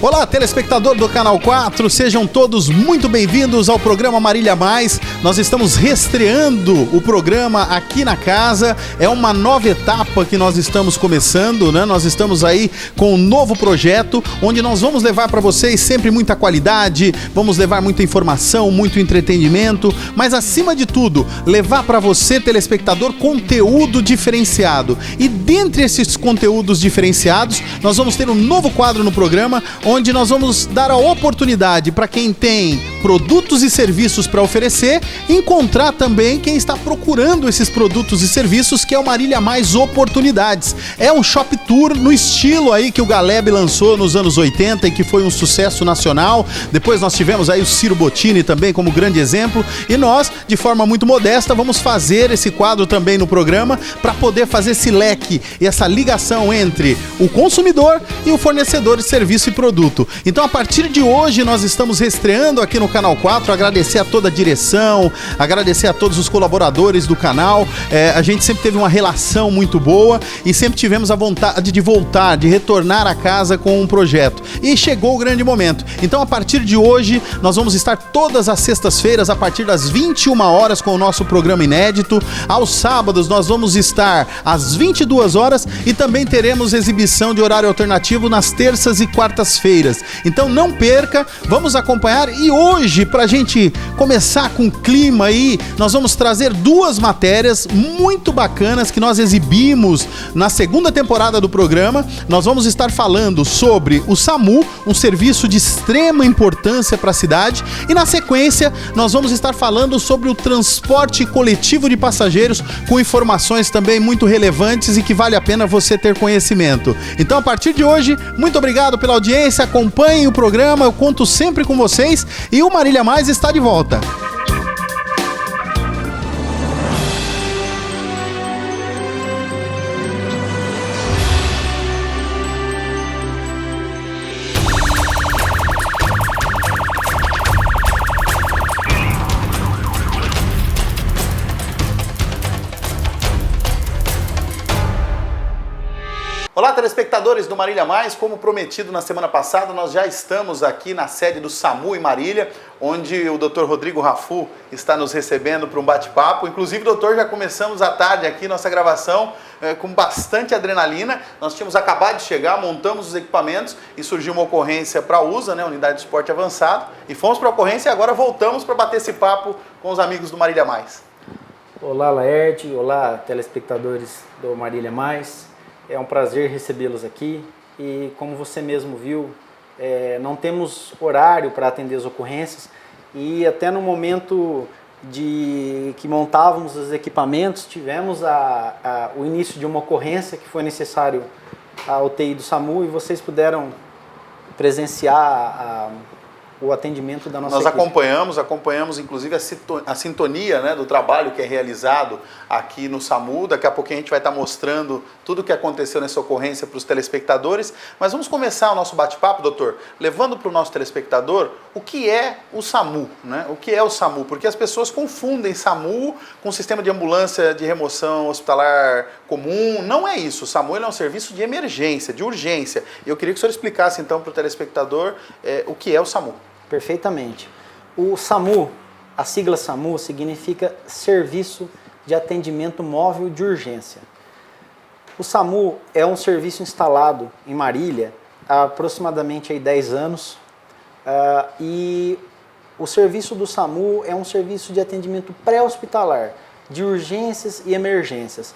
Olá, telespectador do Canal 4, sejam todos muito bem-vindos ao programa Marília Mais. Nós estamos reestreando o programa aqui na casa, é uma nova etapa que nós estamos começando, né? Nós estamos aí com um novo projeto, onde nós vamos levar para vocês sempre muita qualidade, vamos levar muita informação, muito entretenimento, mas acima de tudo, levar para você, telespectador, conteúdo diferenciado. E dentre esses conteúdos diferenciados, nós vamos ter um novo quadro no programa, onde nós vamos dar a oportunidade para quem tem produtos e serviços para oferecer, encontrar também quem está procurando esses produtos e serviços, que é o Marília Mais Oportunidades. É um shop tour no estilo aí que o Galeb lançou nos anos 80 e que foi um sucesso nacional. Depois nós tivemos aí o Ciro Bottini também como grande exemplo, e nós, de forma muito modesta, vamos fazer esse quadro também no programa para poder fazer esse leque e essa ligação entre o consumidor e o fornecedor de serviço e produto. Então, a partir de hoje, nós estamos reestreando aqui no Canal 4, agradecer a toda a direção, agradecer a todos os colaboradores do canal. A gente sempre teve uma relação muito boa e sempre tivemos a vontade de voltar, de retornar a casa com um projeto. E chegou o grande momento. Então, a partir de hoje, nós vamos estar todas as sextas-feiras, a partir das 21 horas, com o nosso programa inédito. Aos sábados, nós vamos estar às 22 horas e também teremos exibição de horário alternativo nas terças e quartas-feiras. Então não perca, vamos acompanhar. E hoje, pra gente começar com clima aí, nós vamos trazer duas matérias muito bacanas que nós exibimos na segunda temporada do programa. Nós vamos estar falando sobre o SAMU, um serviço de extrema importância para a cidade, e na sequência nós vamos estar falando sobre o transporte coletivo de passageiros, com informações também muito relevantes e que vale a pena você ter conhecimento. Então, a partir de hoje, muito obrigado pela audiência, acompanhem o programa, eu conto sempre com vocês e o Marília Mais está de volta. Olá, telespectadores do Marília Mais. Como prometido na semana passada, nós já estamos aqui na sede do SAMU em Marília, onde o Dr. Rodrigo Rafu está nos recebendo para um bate-papo. Inclusive, doutor, já começamos à tarde aqui nossa gravação com bastante adrenalina. Nós tínhamos acabado de chegar, montamos os equipamentos e surgiu uma ocorrência para a USA, né, Unidade de Suporte Avançado, e fomos para a ocorrência e agora voltamos para bater esse papo com os amigos do Marília Mais. Olá, Laerte. Olá, telespectadores do Marília Mais. É um prazer recebê-los aqui e, como você mesmo viu, não temos horário para atender as ocorrências, e até no momento que montávamos os equipamentos, tivemos o início de uma ocorrência que foi necessário a UTI do SAMU, e vocês puderam presenciar o atendimento da nossa equipe. Nós acompanhamos inclusive a sintonia, né, do trabalho que é realizado aqui no SAMU. Daqui a pouquinho a gente vai estar mostrando tudo o que aconteceu nessa ocorrência para os telespectadores. Mas vamos começar o nosso bate-papo, doutor, levando para o nosso telespectador o que é o SAMU, né? O que é o SAMU? Porque as pessoas confundem SAMU com o sistema de ambulância de remoção hospitalar comum. Não é isso. O SAMU ele é um serviço de emergência, de urgência. E eu queria que o senhor explicasse então para o telespectador o que é o SAMU. Perfeitamente. O SAMU, a sigla SAMU, significa Serviço de Atendimento Móvel de Urgência. O SAMU é um serviço instalado em Marília há aproximadamente 10 anos, e o serviço do SAMU é um serviço de atendimento pré-hospitalar, de urgências e emergências.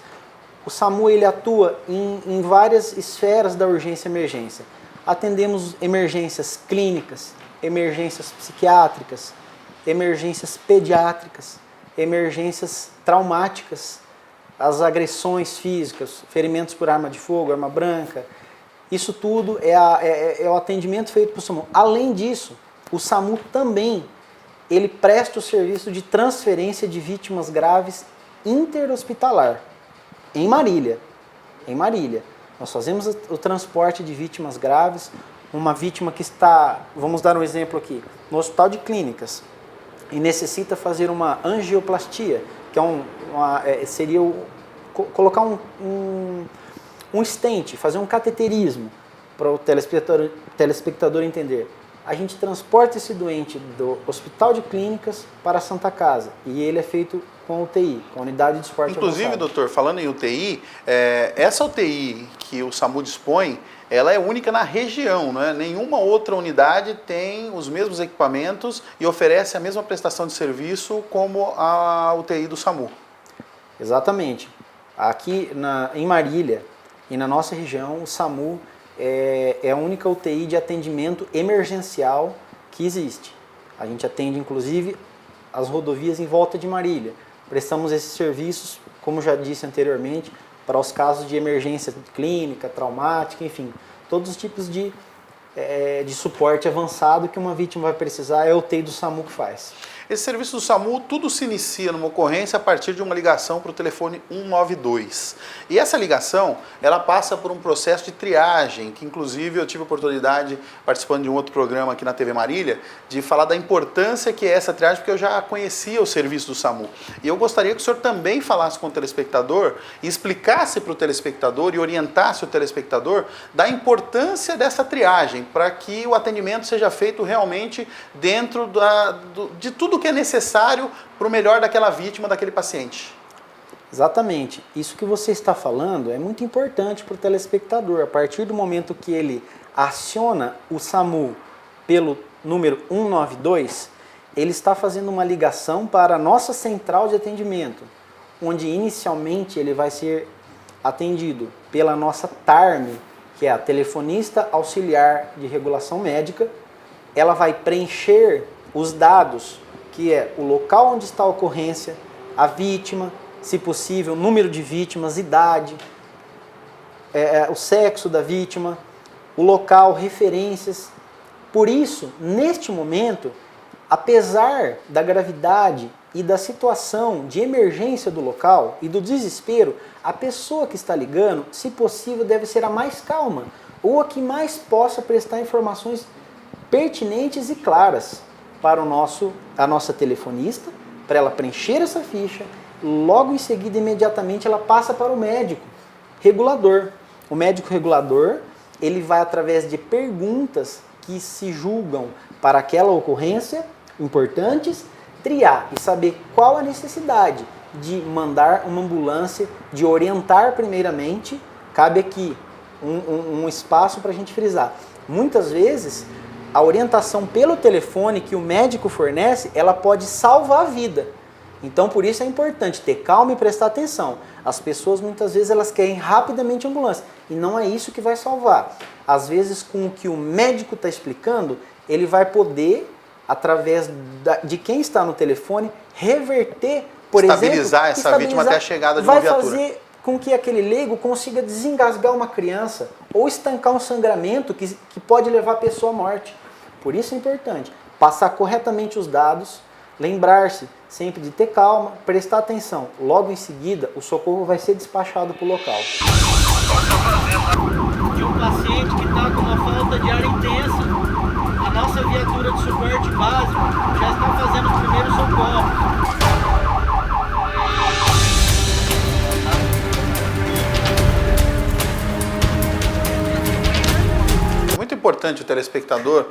O SAMU ele atua em várias esferas da urgência e emergência. Atendemos emergências clínicas, emergências psiquiátricas, emergências pediátricas, emergências traumáticas, as agressões físicas, ferimentos por arma de fogo, arma branca. Isso tudo é o atendimento feito pelo SAMU. Além disso, o SAMU também ele presta o serviço de transferência de vítimas graves interhospitalar em Marília. Em Marília. Nós fazemos o transporte de vítimas graves. Uma vítima que está, vamos dar um exemplo aqui, no Hospital de Clínicas e necessita fazer uma angioplastia, que seria colocar um stent, fazer um cateterismo. para o telespectador entender. A gente transporta esse doente do Hospital de Clínicas para a Santa Casa e ele é feito com UTI, com unidade de suporte Inclusive, avançado. doutor, falando em UTI, essa UTI que o SAMU dispõe, ela é única na região, não é? Nenhuma outra unidade tem os mesmos equipamentos e oferece a mesma prestação de serviço como a UTI do SAMU. Exatamente. Aqui em Marília e na nossa região, o SAMU é a única UTI de atendimento emergencial que existe. A gente atende, inclusive, as rodovias em volta de Marília. Prestamos esses serviços, como já disse anteriormente, para os casos de emergência clínica, traumática, enfim, todos os tipos de suporte avançado que uma vítima vai precisar, é a UTI do SAMU que faz. Esse serviço do SAMU, tudo se inicia numa ocorrência a partir de uma ligação para o telefone 192. E essa ligação, ela passa por um processo de triagem, que inclusive eu tive a oportunidade, participando de um outro programa aqui na TV Marília, de falar da importância que é essa triagem, porque eu já conhecia o serviço do SAMU. E eu gostaria que o senhor também falasse com o telespectador e explicasse para o telespectador e orientasse o telespectador da importância dessa triagem, para que o atendimento seja feito realmente dentro de tudo que é necessário para o melhor daquela vítima, daquele paciente. Exatamente. Isso que você está falando é muito importante para o telespectador. A partir do momento que ele aciona o SAMU pelo número 192, ele está fazendo uma ligação para a nossa central de atendimento, onde inicialmente ele vai ser atendido pela nossa TARM, que é a Telefonista Auxiliar de Regulação Médica. Ela vai preencher os dados, que é o local onde está a ocorrência, a vítima, se possível, número de vítimas, idade, o sexo da vítima, o local, referências. Por isso, neste momento, apesar da gravidade e da situação de emergência do local e do desespero, a pessoa que está ligando, se possível, deve ser a mais calma ou a que mais possa prestar informações pertinentes e claras para a nossa telefonista, para ela preencher essa ficha. Logo em seguida, imediatamente, ela passa para o médico regulador. O médico regulador, ele vai, através de perguntas que se julgam para aquela ocorrência importantes, triar e saber qual a necessidade de mandar uma ambulância, de orientar primeiramente. Cabe aqui um espaço para a gente frisar. Muitas vezes, a orientação pelo telefone que o médico fornece, ela pode salvar a vida. Então, por isso é importante ter calma e prestar atenção. As pessoas, muitas vezes, elas querem rapidamente a ambulância. E não é isso que vai salvar. Às vezes, com o que o médico está explicando, ele vai poder, através de quem está no telefone, reverter, por estabilizar essa vítima até a chegada de uma viatura. Vai fazer com que aquele leigo consiga desengasgar uma criança ou estancar um sangramento que pode levar a pessoa à morte. Por isso é importante passar corretamente os dados, lembrar-se sempre de ter calma, prestar atenção. Logo em seguida, o socorro vai ser despachado para o local. De um paciente que está com uma falta de ar intensa, a nossa viatura de suporte básico já está fazendo os primeiros socorros. Muito importante o telespectador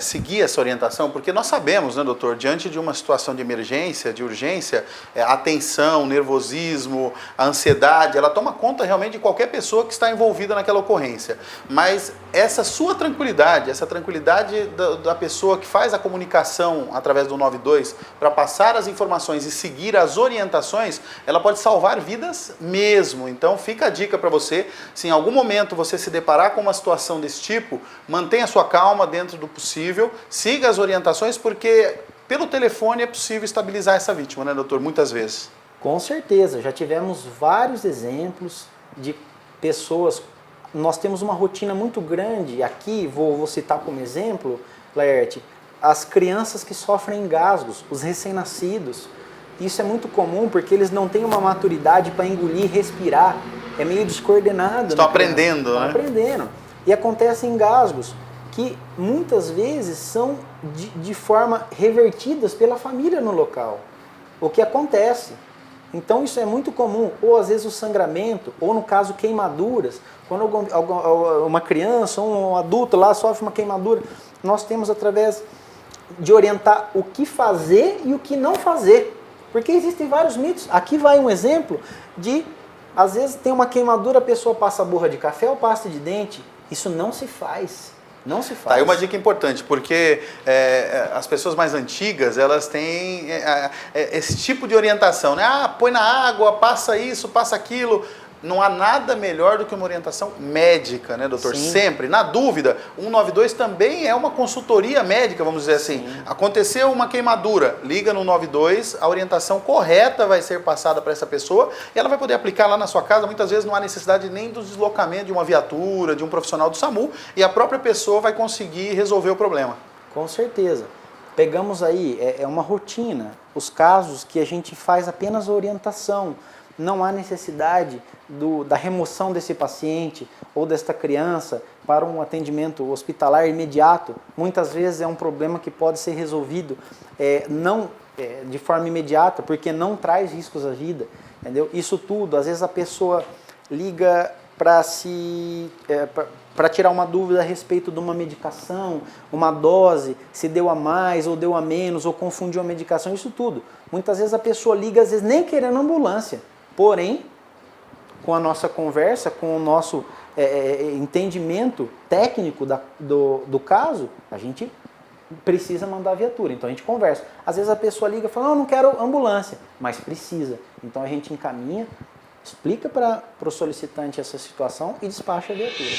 seguir essa orientação, porque nós sabemos, né, doutor, diante de uma situação de emergência, de urgência, a tensão, o nervosismo, a ansiedade, ela toma conta realmente de qualquer pessoa que está envolvida naquela ocorrência. Mas essa sua tranquilidade, essa tranquilidade da pessoa que faz a comunicação através do 92 para passar as informações e seguir as orientações, ela pode salvar vidas mesmo. Então fica a dica para você, se em algum momento você se deparar com uma situação desse tipo, mantenha sua calma dentro do possível, siga as orientações, porque pelo telefone é possível estabilizar essa vítima, né, doutor? Muitas vezes. Com certeza, já tivemos vários exemplos de pessoas. Nós temos uma rotina muito grande, aqui vou citar como exemplo, Laerte, as crianças que sofrem engasgos, os recém-nascidos. Isso é muito comum porque eles não têm uma maturidade para engolir, respirar, é meio descoordenado. Estão aprendendo, né? Estão aprendendo. E acontecem engasgos que muitas vezes são de forma revertidas pela família no local. O que acontece? Então isso é muito comum, ou às vezes o sangramento, ou no caso queimaduras. Quando uma criança ou um adulto lá sofre uma queimadura, nós temos através de orientar o que fazer e o que não fazer. Porque existem vários mitos. Aqui vai um exemplo de, às vezes tem uma queimadura, a pessoa passa borra de café ou pasta de dente. Isso não se faz. Não se faz. Tá aí uma dica importante, porque as pessoas mais antigas, elas têm esse tipo de orientação, né? Ah, põe na água, passa isso, passa aquilo. Não há nada melhor do que uma orientação médica, né, doutor? Sim. Sempre. Na dúvida, 192 também é uma consultoria médica, vamos dizer assim. Sim. Aconteceu uma queimadura, liga no 192, a orientação correta vai ser passada para essa pessoa e ela vai poder aplicar lá na sua casa. Muitas vezes não há necessidade nem do deslocamento de uma viatura, de um profissional do SAMU, e a própria pessoa vai conseguir resolver o problema. Com certeza. Pegamos aí, é uma rotina, os casos que a gente faz apenas a orientação. Não há necessidade da remoção desse paciente ou desta criança para um atendimento hospitalar imediato. Muitas vezes é um problema que pode ser resolvido de forma imediata, porque não traz riscos à vida. Entendeu? Isso tudo, às vezes a pessoa liga para tirar uma dúvida a respeito de uma medicação, uma dose, se deu a mais ou deu a menos, ou confundiu a medicação, isso tudo. Muitas vezes a pessoa liga, às vezes nem querendo ambulância. Porém, com a nossa conversa, com o nosso entendimento técnico do caso, a gente precisa mandar a viatura. Então a gente conversa. Às vezes a pessoa liga e fala, não, eu não quero ambulância, mas precisa. Então a gente encaminha, explica para o solicitante essa situação e despacha a viatura.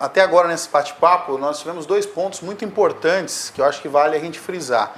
Até agora, nesse bate-papo, nós tivemos 2 pontos muito importantes que eu acho que vale a gente frisar.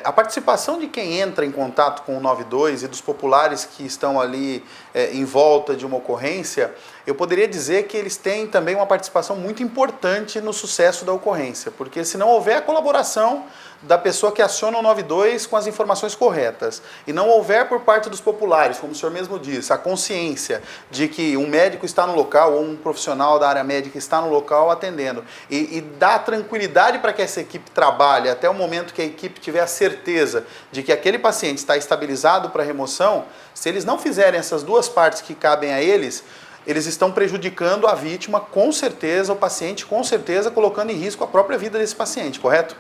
A participação de quem entra em contato com o 92 e dos populares que estão ali em volta de uma ocorrência, eu poderia dizer que eles têm também uma participação muito importante no sucesso da ocorrência, porque se não houver a colaboração da pessoa que aciona o 92 com as informações corretas, e não houver por parte dos populares, como o senhor mesmo disse, a consciência de que um médico está no local, ou um profissional da área médica está no local atendendo, e dá tranquilidade para que essa equipe trabalhe até o momento que a equipe tiver a certeza de que aquele paciente está estabilizado para remoção, se eles não fizerem essas 2 partes que cabem a eles estão prejudicando a vítima, com certeza, o paciente, com certeza, colocando em risco a própria vida desse paciente, correto?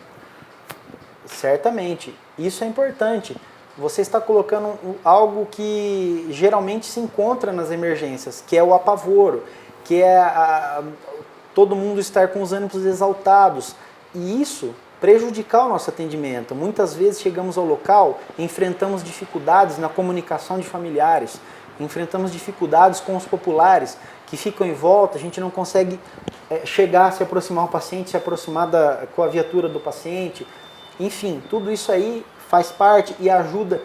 Certamente. Isso é importante. Você está colocando algo que geralmente se encontra nas emergências, que é o apavoro, que é todo mundo estar com os ânimos exaltados. E isso prejudicar o nosso atendimento. Muitas vezes chegamos ao local, enfrentamos dificuldades na comunicação de familiares, enfrentamos dificuldades com os populares que ficam em volta, a gente não consegue chegar, se aproximar do paciente, se aproximar com a viatura do paciente. Enfim, tudo isso aí faz parte e ajuda,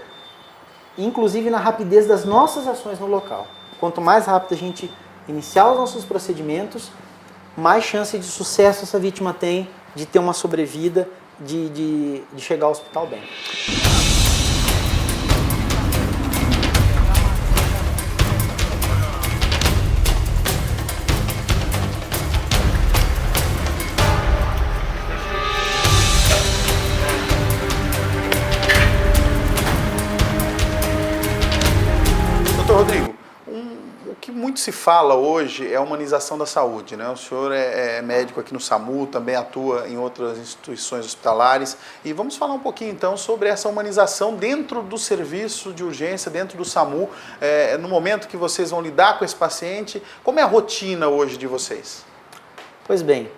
inclusive na rapidez das nossas ações no local. Quanto mais rápido a gente iniciar os nossos procedimentos, mais chance de sucesso essa vítima tem de ter uma sobrevida, de chegar ao hospital bem. Rodrigo, o que muito se fala hoje é a humanização da saúde, né? O senhor é médico aqui no SAMU, também atua em outras instituições hospitalares, e vamos falar um pouquinho então sobre essa humanização dentro do serviço de urgência, dentro do SAMU, no momento que vocês vão lidar com esse paciente. Como é a rotina hoje de vocês? Pois bem,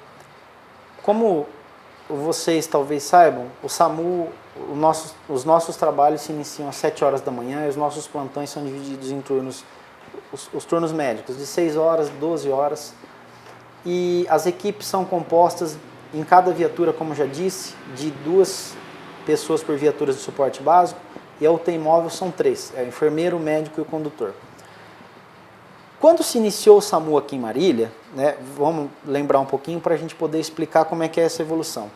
como vocês talvez saibam, o SAMU, os nossos trabalhos se iniciam às 7 horas da manhã e os nossos plantões são divididos em turnos, os turnos médicos, de 6 horas, 12 horas. E as equipes são compostas, em cada viatura, como já disse, de 2 pessoas por viaturas de suporte básico, e a UTI móvel são 3, é o enfermeiro, o médico e o condutor. Quando se iniciou o SAMU aqui em Marília, né, vamos lembrar um pouquinho para a gente poder explicar como é que é essa evolução.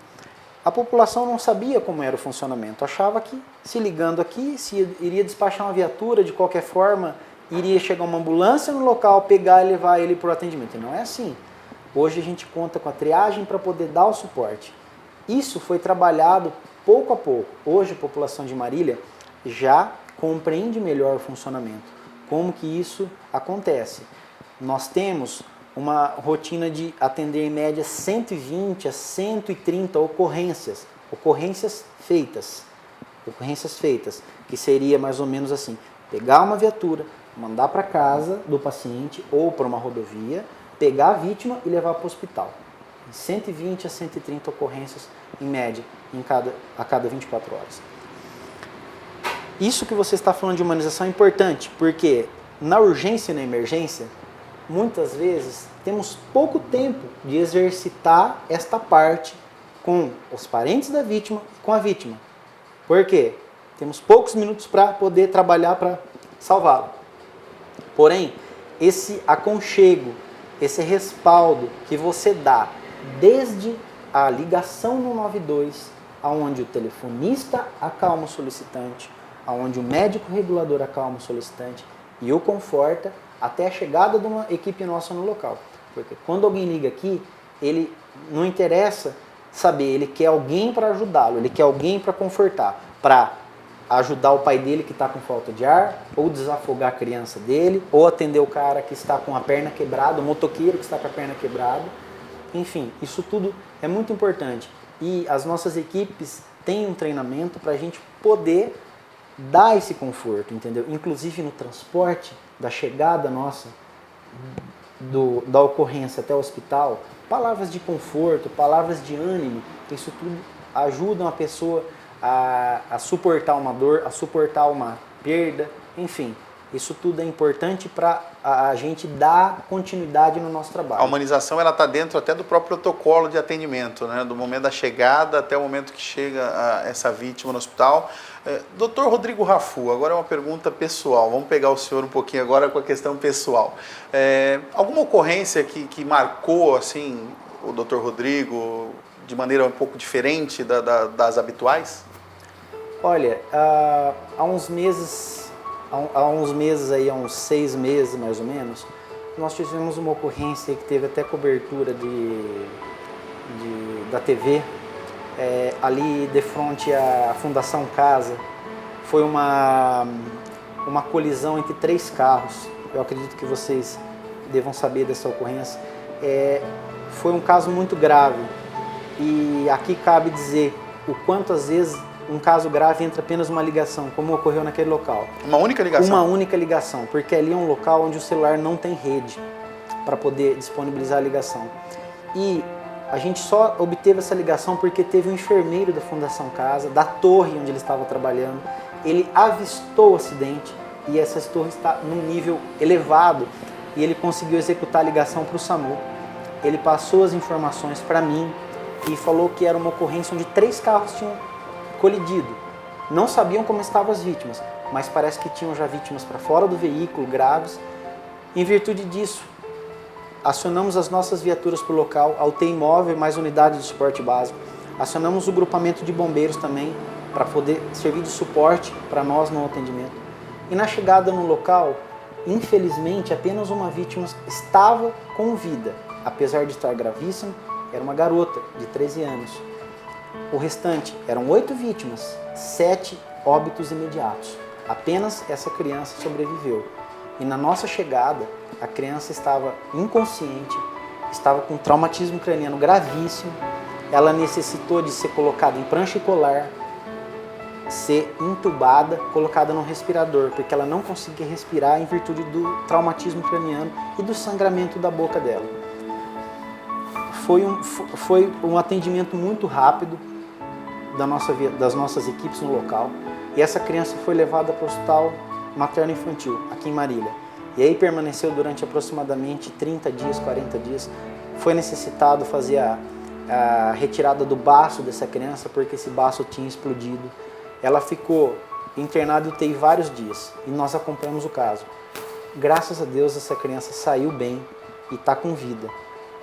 A população não sabia como era o funcionamento, achava que se ligando aqui, se iria despachar uma viatura de qualquer forma, iria chegar uma ambulância no local, pegar e levar ele para o atendimento. E não é assim. Hoje a gente conta com a triagem para poder dar o suporte. Isso foi trabalhado pouco a pouco. Hoje a população de Marília já compreende melhor o funcionamento. Como que isso acontece? Nós temos uma rotina de atender em média 120 a 130 ocorrências feitas, que seria mais ou menos assim, pegar uma viatura, mandar para casa do paciente ou para uma rodovia, pegar a vítima e levar para o hospital. 120 a 130 ocorrências em média a cada 24 horas. Isso que você está falando de humanização é importante, porque na urgência e na emergência, muitas vezes temos pouco tempo de exercitar esta parte com os parentes da vítima e com a vítima. Por quê? Temos poucos minutos para poder trabalhar para salvá-lo. Porém, esse aconchego, esse respaldo que você dá desde a ligação no 92, onde o telefonista acalma o solicitante, onde o médico regulador acalma o solicitante e o conforta até a chegada de uma equipe nossa no local. Porque quando alguém liga aqui, ele não interessa saber, ele quer alguém para ajudá-lo, ele quer alguém para confortar, para ajudar o pai dele que está com falta de ar, ou desafogar a criança dele, ou atender o cara que está com a perna quebrada, o motoqueiro que está com a perna quebrada. Enfim, isso tudo é muito importante. E as nossas equipes têm um treinamento para a gente poder dar esse conforto, entendeu? Inclusive no transporte, da chegada nossa, da ocorrência até o hospital, palavras de conforto, palavras de ânimo, isso tudo ajudam a pessoa a suportar uma dor, a suportar uma perda, enfim. Isso tudo é importante para a gente dar continuidade no nosso trabalho. A humanização ela está dentro até do próprio protocolo de atendimento, né? Do momento da chegada até o momento que chega essa vítima no hospital. Dr. Rodrigo Rafu, agora é uma pergunta pessoal. Vamos pegar o senhor um pouquinho agora com a questão pessoal. Alguma ocorrência que marcou assim, o Dr. Rodrigo de maneira um pouco diferente das habituais? Olha, há uns meses aí, há uns 6 meses mais ou menos, nós tivemos uma ocorrência que teve até cobertura da TV, ali de frente à Fundação Casa. Foi uma colisão entre 3 carros. Eu acredito que vocês devam saber dessa ocorrência. Foi um caso muito grave e aqui cabe dizer o quanto às vezes um caso grave entra apenas uma ligação, como ocorreu naquele local. Uma única ligação? Uma única ligação, porque ali é um local onde o celular não tem rede para poder disponibilizar a ligação. E a gente só obteve essa ligação porque teve um enfermeiro da Fundação Casa, da torre onde ele estava trabalhando, ele avistou o acidente e essa torre está num nível elevado e ele conseguiu executar a ligação para o SAMU. Ele passou as informações para mim e falou que era uma ocorrência onde 3 carros tinham colidido. Não sabiam como estavam as vítimas, mas parece que tinham já vítimas para fora do veículo, graves. Em virtude disso, acionamos as nossas viaturas para o local, a UTI móvel mais unidade de suporte básico. Acionamos o grupamento de bombeiros também para poder servir de suporte para nós no atendimento. E na chegada no local, infelizmente, apenas uma vítima estava com vida, apesar de estar gravíssima, era uma garota de 13 anos. O restante eram 8 vítimas, 7 óbitos imediatos. Apenas essa criança sobreviveu. E na nossa chegada, a criança estava inconsciente, estava com traumatismo craniano gravíssimo. Ela necessitou de ser colocada em prancha e colar, ser entubada, colocada no respirador, porque ela não conseguia respirar em virtude do traumatismo craniano e do sangramento da boca dela. Foi um atendimento muito rápido das nossas equipes no local e essa criança foi levada para o Hospital Materno-Infantil, aqui em Marília. E aí permaneceu durante aproximadamente 30 dias, 40 dias. Foi necessitado fazer a retirada do baço dessa criança porque esse baço tinha explodido. Ela ficou internada em UTI vários dias e nós acompanhamos o caso. graças a Deus essa criança saiu bem e está com vida,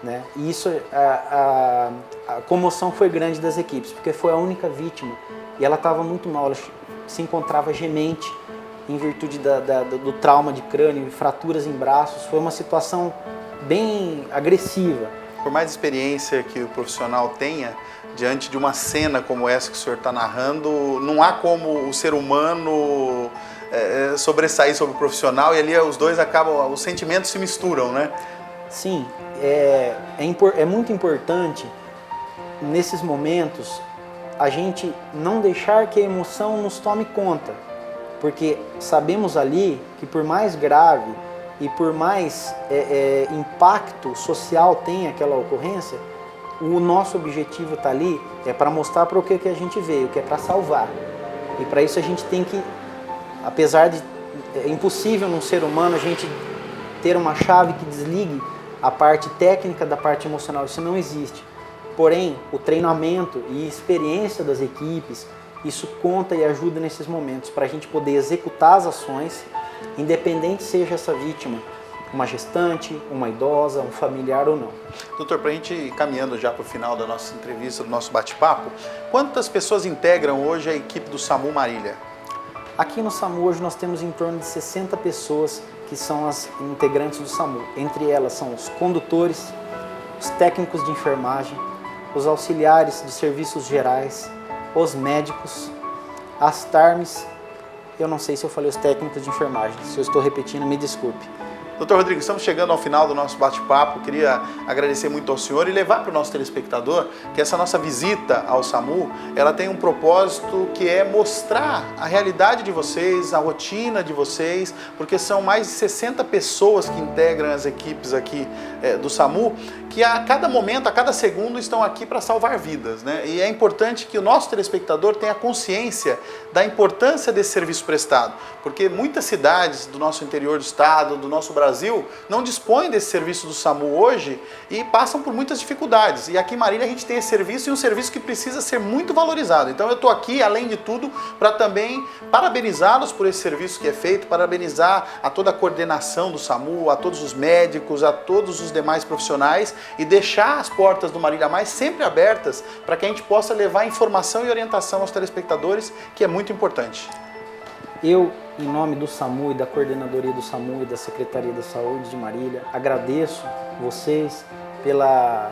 né? E isso, a comoção foi grande das equipes, porque foi a única vítima e ela estava muito mal, ela se encontrava gemente em virtude do trauma de crânio e fraturas em braços. Foi uma situação bem agressiva. Por mais experiência que o profissional tenha, diante de uma cena como essa que o senhor está narrando, não há como o ser humano sobressair sobre o profissional, e ali os dois acabam, os sentimentos se misturam, né? Sim, é muito importante nesses momentos a gente não deixar que a emoção nos tome conta, porque sabemos ali que por mais grave e por mais impacto social tenha aquela ocorrência, o nosso objetivo está ali para mostrar para o que a gente veio, que é para salvar. E para isso a gente tem que, apesar de é impossível num ser humano a gente ter uma chave que desligue a parte técnica da parte emocional, isso não existe. Porém, o treinamento e experiência das equipes, isso conta e ajuda nesses momentos para a gente poder executar as ações, independente seja essa vítima uma gestante, uma idosa, um familiar ou não. Doutor, para a gente ir caminhando já para o final da nossa entrevista, do nosso bate-papo, quantas pessoas integram hoje a equipe do SAMU Marília? Aqui no SAMU hoje nós temos em torno de 60 pessoas que são as integrantes do SAMU. Entre elas são os condutores, os técnicos de enfermagem, os auxiliares de serviços gerais, os médicos, as TARMs. Eu não sei se eu falei os técnicos de enfermagem, se eu estou repetindo, me desculpe. Doutor Rodrigo, estamos chegando ao final do nosso bate-papo. Queria agradecer muito ao senhor e levar para o nosso telespectador que essa nossa visita ao SAMU, ela tem um propósito que é mostrar a realidade de vocês, a rotina de vocês, porque são mais de 60 pessoas que integram as equipes aqui do SAMU, que a cada momento, a cada segundo estão aqui para salvar vidas, né? E é importante que o nosso telespectador tenha consciência da importância desse serviço prestado, porque muitas cidades do nosso interior do estado, do nosso Brasil, não dispõem desse serviço do SAMU hoje e passam por muitas dificuldades. E aqui em Marília a gente tem esse serviço e um serviço que precisa ser muito valorizado. Então eu estou aqui, além de tudo, para também parabenizá-los por esse serviço que é feito, parabenizar a toda a coordenação do SAMU, a todos os médicos, a todos os demais profissionais e deixar as portas do Marília Mais sempre abertas para que a gente possa levar informação e orientação aos telespectadores, que é muito importante. Eu, em nome do SAMU e da coordenadoria do SAMU e da Secretaria da Saúde de Marília, agradeço vocês pela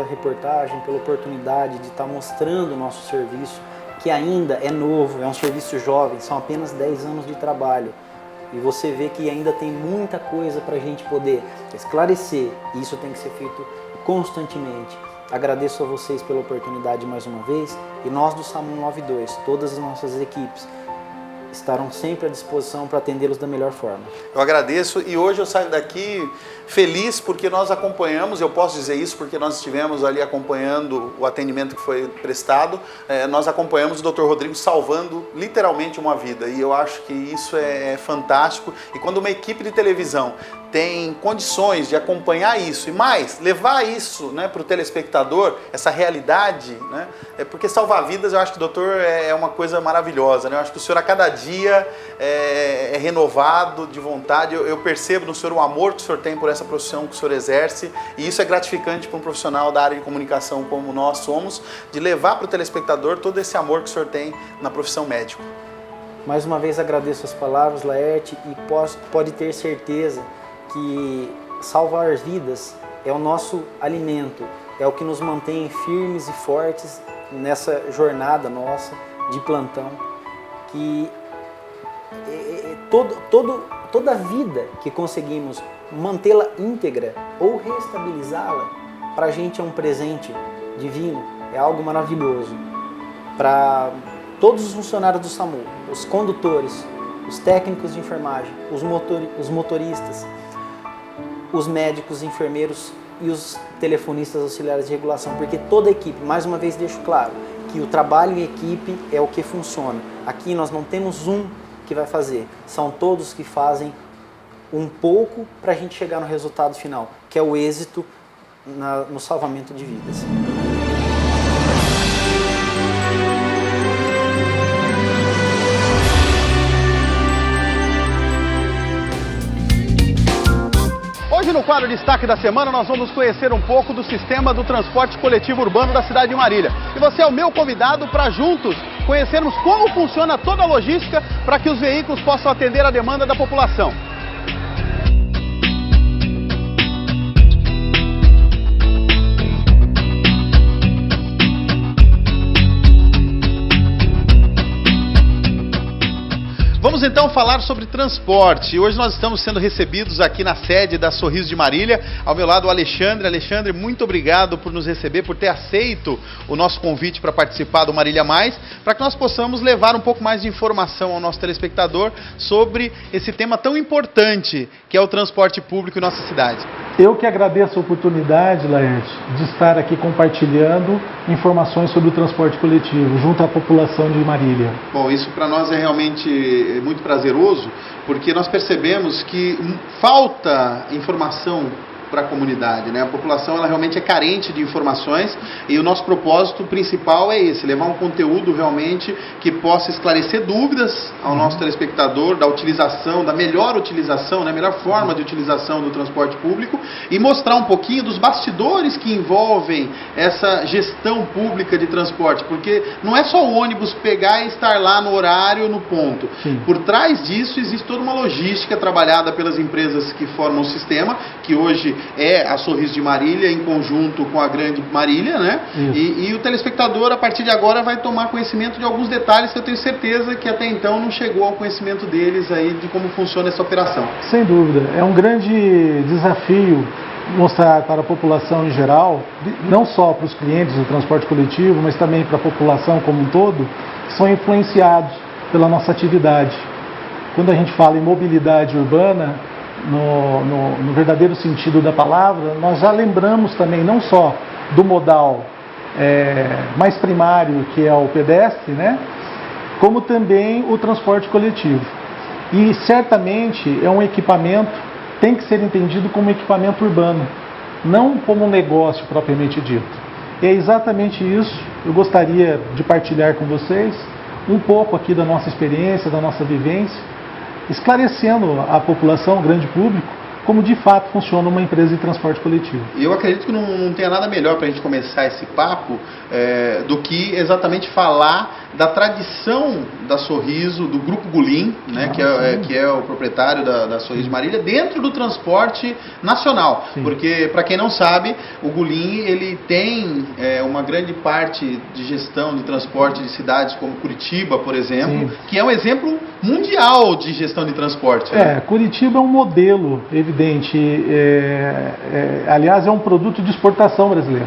reportagem, pela oportunidade de estar mostrando o nosso serviço, que ainda é novo, é um serviço jovem, são apenas 10 anos de trabalho. E você vê que ainda tem muita coisa para a gente poder esclarecer, e isso tem que ser feito constantemente. Agradeço a vocês pela oportunidade mais uma vez, e nós do SAMU 92, todas as nossas equipes, estarão sempre à disposição para atendê-los da melhor forma. Eu agradeço e hoje eu saio daqui feliz porque nós acompanhamos, eu posso dizer isso porque nós estivemos ali acompanhando o atendimento que foi prestado, nós acompanhamos o Dr. Rodrigo salvando literalmente uma vida e eu acho que isso é fantástico e quando uma equipe de televisão tem condições de acompanhar isso e mais, levar isso, né, para o telespectador, essa realidade, né, porque salvar vidas eu acho que, doutor, é uma coisa maravilhosa, né? Eu acho que o senhor a cada dia é renovado de vontade, eu percebo no senhor o amor que o senhor tem por essa profissão que o senhor exerce e isso é gratificante para um profissional da área de comunicação como nós somos, de levar para o telespectador todo esse amor que o senhor tem na profissão médico. Mais uma vez agradeço as palavras, Laerte, e pode ter certeza que salvar vidas é o nosso alimento, é o que nos mantém firmes e fortes nessa jornada nossa de plantão, que toda vida que conseguimos mantê-la íntegra ou reestabilizá-la, para a gente é um presente divino, é algo maravilhoso. Para todos os funcionários do SAMU, os condutores, os técnicos de enfermagem, os motoristas, os médicos, enfermeiros e os telefonistas auxiliares de regulação, porque toda a equipe, mais uma vez deixo claro, que o trabalho em equipe é o que funciona. Aqui nós não temos um que vai fazer, são todos que fazem um pouco para a gente chegar no resultado final, que é o êxito no salvamento de vidas. Hoje no quadro Destaque da Semana nós vamos conhecer um pouco do sistema do transporte coletivo urbano da cidade de Marília. E você é o meu convidado para juntos conhecermos como funciona toda a logística para que os veículos possam atender a demanda da população. Vamos então falar sobre transporte. Hoje nós estamos sendo recebidos aqui na sede da Sorriso de Marília. Ao meu lado o Alexandre. Alexandre, muito obrigado por nos receber, por ter aceito o nosso convite para participar do Marília Mais, para que nós possamos levar um pouco mais de informação ao nosso telespectador sobre esse tema tão importante que é o transporte público em nossa cidade. Eu que agradeço a oportunidade, Laerte, de estar aqui compartilhando informações sobre o transporte coletivo junto à população de Marília. Bom, isso para nós é realmente muito prazeroso, porque nós percebemos que falta informação para a comunidade, né? A população ela realmente é carente de informações e o nosso propósito principal é esse, levar um conteúdo realmente que possa esclarecer dúvidas ao nosso telespectador da utilização, da melhor utilização, né? Melhor forma de utilização do transporte público e mostrar um pouquinho dos bastidores que envolvem essa gestão pública de transporte, porque não é só o ônibus pegar e estar lá no horário, no ponto. Sim. Por trás disso existe toda uma logística trabalhada pelas empresas que formam o sistema, que hoje é a Sorriso de Marília em conjunto com a Grande Marília, né? E o telespectador, a partir de agora, vai tomar conhecimento de alguns detalhes que eu tenho certeza que até então não chegou ao conhecimento deles aí de como funciona essa operação. Sem dúvida, é um grande desafio mostrar para a população em geral, não só para os clientes do transporte coletivo, mas também para a população como um todo, que são influenciados pela nossa atividade. Quando a gente fala em mobilidade urbana, no verdadeiro sentido da palavra, nós já lembramos também não só do modal mais primário, que é o pedestre, né, como também o transporte coletivo. E certamente é um equipamento, tem que ser entendido como equipamento urbano, não como um negócio propriamente dito. E é exatamente isso, eu gostaria de partilhar com vocês um pouco aqui da nossa experiência, da nossa vivência, esclarecendo a população, o grande público, como de fato funciona uma empresa de transporte coletivo. E eu acredito que não tenha nada melhor para a gente começar esse papo do que exatamente falar da tradição da Sorriso, do Grupo Gulim, né, que é o proprietário da Sorriso de Marília, dentro do transporte nacional. Sim. Porque, para quem não sabe, o Gulim ele tem uma grande parte de gestão de transporte de cidades como Curitiba, por exemplo, sim, que é um exemplo mundial de gestão de transporte. Né? Curitiba é um modelo evidente. Aliás, é um produto de exportação brasileiro.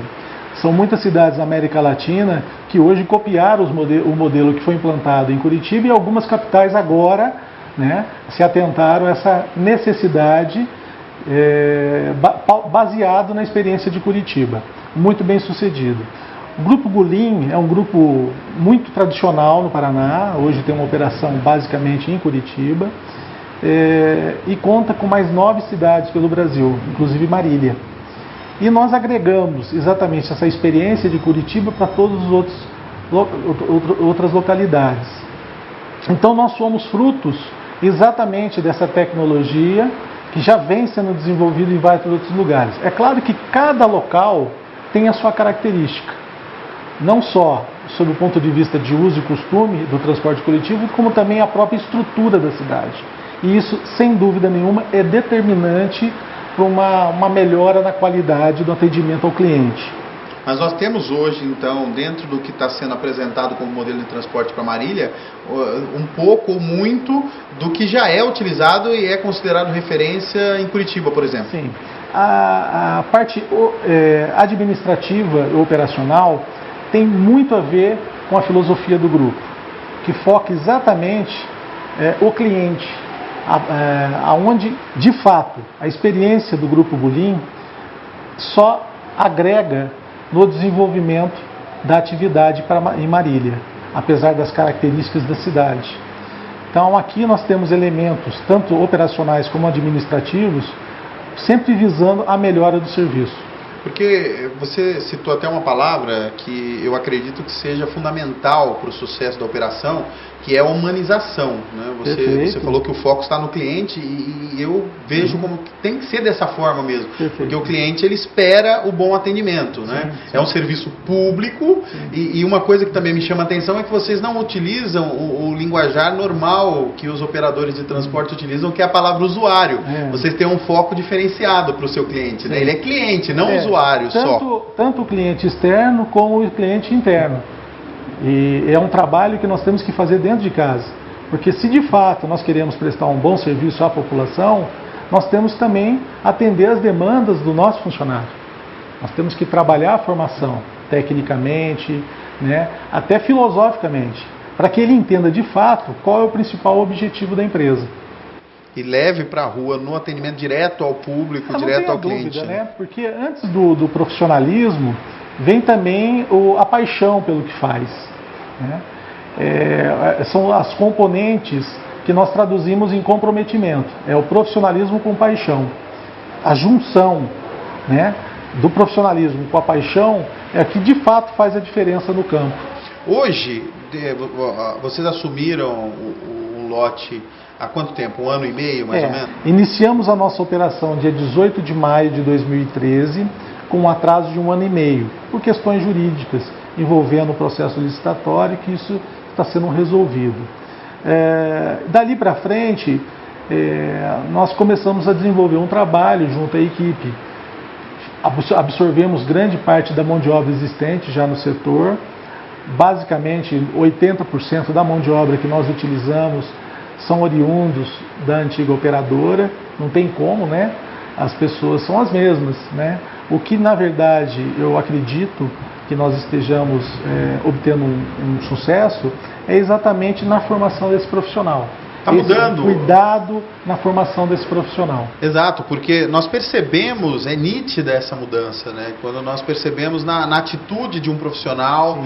São muitas cidades da América Latina que hoje copiaram o modelo que foi implantado em Curitiba e algumas capitais agora, né, se atentaram a essa necessidade baseado na experiência de Curitiba. Muito bem sucedido. O Grupo Gulim é um grupo muito tradicional no Paraná, hoje tem uma operação basicamente em Curitiba, e conta com mais 9 cidades pelo Brasil, inclusive Marília. E nós agregamos exatamente essa experiência de Curitiba para todas as outras localidades. Então nós somos frutos exatamente dessa tecnologia que já vem sendo desenvolvida em vários outros lugares. É claro que cada local tem a sua característica, não só sob o ponto de vista de uso e costume do transporte coletivo, como também a própria estrutura da cidade. E isso, sem dúvida nenhuma, é determinante para uma melhora na qualidade do atendimento ao cliente. Mas nós temos hoje, então, dentro do que está sendo apresentado como modelo de transporte para Marília, um pouco ou muito do que já é utilizado e é considerado referência em Curitiba, por exemplo. Sim. A parte administrativa e operacional tem muito a ver com a filosofia do grupo, que foca exatamente o cliente, aonde, de fato, a experiência do Grupo Gulim só agrega no desenvolvimento da atividade em Marília, apesar das características da cidade. Então, aqui nós temos elementos, tanto operacionais como administrativos, sempre visando a melhora do serviço. Porque você citou até uma palavra que eu acredito que seja fundamental para o sucesso da operação, que é a humanização, né? Você falou que o foco está no cliente e eu vejo como que tem que ser dessa forma mesmo. Perfeito. Porque o cliente, ele espera o bom atendimento, né? Sim. É um serviço público e uma coisa que também me chama a atenção é que vocês não utilizam o linguajar normal que os operadores de transporte utilizam, que é a palavra usuário. Vocês têm um foco diferenciado para o seu cliente, né? Ele é cliente, não usuário só. Tanto o cliente externo como o cliente interno. E é um trabalho que nós temos que fazer dentro de casa. Porque se de fato nós queremos prestar um bom serviço à população, nós temos também atender as demandas do nosso funcionário. Nós temos que trabalhar a formação tecnicamente, né, até filosoficamente, para que ele entenda de fato qual é o principal objetivo da empresa. E leve para a rua no atendimento direto ao público, direto ao cliente. Dúvida, né? Porque antes do profissionalismo vem também a paixão pelo que faz, né? São as componentes que nós traduzimos em comprometimento. É o profissionalismo com paixão. A junção, né, do profissionalismo com a paixão é que de fato faz a diferença no campo. Hoje, vocês assumiram o lote há quanto tempo? 1 ano e meio, mais ou menos? Iniciamos a nossa operação dia 18 de maio de 2013, com um atraso de 1 ano e meio, por questões jurídicas envolvendo o processo licitatório, que isso está sendo resolvido. Dali para frente, nós começamos a desenvolver um trabalho junto à equipe. Absorvemos grande parte da mão de obra existente já no setor. Basicamente, 80% da mão de obra que nós utilizamos são oriundos da antiga operadora. Não tem como, né? As pessoas são as mesmas, né? O que, na verdade, eu acredito que nós estejamos obtendo um sucesso é exatamente na formação desse profissional. Está mudando. Cuidado na formação desse profissional. Exato, porque nós percebemos, é nítida essa mudança, né? Quando nós percebemos na atitude de um profissional,